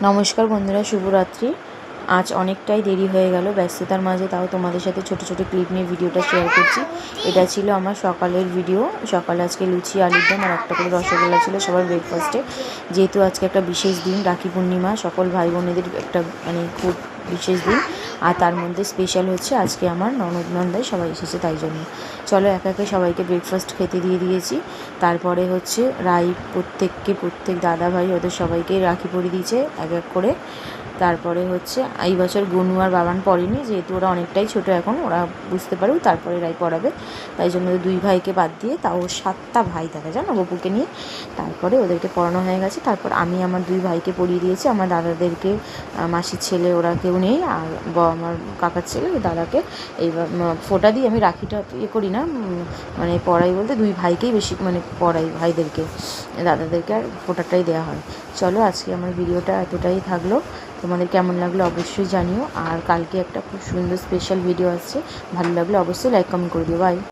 নমস্কার বন্ধুরা, শুভরাত্রি। আজ অনেকটাই দেরি হয়ে গেল, ব্যস্ততার মাঝে তাও তোমাদের সাথে ছোট ছোট ক্লিপ নিয়ে ভিডিওটা শেয়ার করছি। এটা ছিল আমার সকালের ভিডিও। সকালে আজকে লুচি, আলুর দম আর একটা করে রসগোল্লা ছিল সবার ব্রেকফাস্টে। যেহেতু আজকে একটা বিশেষ দিন, রাখি পূর্ণিমা, সকল ভাই বোনেদের একটা খুব বিশেষ দিন। আর তার মধ্যে স্পেশাল হচ্ছে আজকে আমার ননদ নন্দাই সবাই এসেছে, তাই জন্য চলো একে একে সবাইকে ব্রেকফাস্ট খেতে দিয়ে দিয়েছি। তারপরে হচ্ছে প্রত্যেক দাদা ভাই ওদের সবাইকে রাখি পরিয়ে দিয়েছে এক এক করে। তারপরে হচ্ছে এই বছর গনু আর বাবান পড়েনি, যেহেতু ওরা অনেকটাই ছোটো এখন, ওরা বুঝতে পারুক তারপরে এরাই পড়াবে। তাই জন্য দুই ভাইকে বাদ দিয়ে, তাও 7টা ভাই থাকে জানো গপুকে নিয়ে। তারপরে ওদেরকে পড়ানো হয়ে গেছে। তারপর আমি আমার দুই ভাইকে পড়িয়ে দিয়েছি। আমার দাদাদেরকে, মাসির ছেলে ওরা কেউ নেই, আর আমার কাকার ছেলে দাদাকে এইবার ফোঁটা দিয়ে আমি রাখিটা করি না, পড়াই বলতে দুই ভাইকেই বেশি পড়াই, ভাইদেরকে, দাদাদেরকে আর ফোঁটাটাই দেওয়া হয়। চলো আজকে আমার ভিডিওটা এতটাই থাকলো। তোমাদের কেমন লাগলো অবশ্যই জানিও। আর কালকে একটা খুব সুন্দর স্পেশাল ভিডিও আসছে, ভালো লাগলে অবশ্যই লাইক কমেন্ট করে দিও। বাই।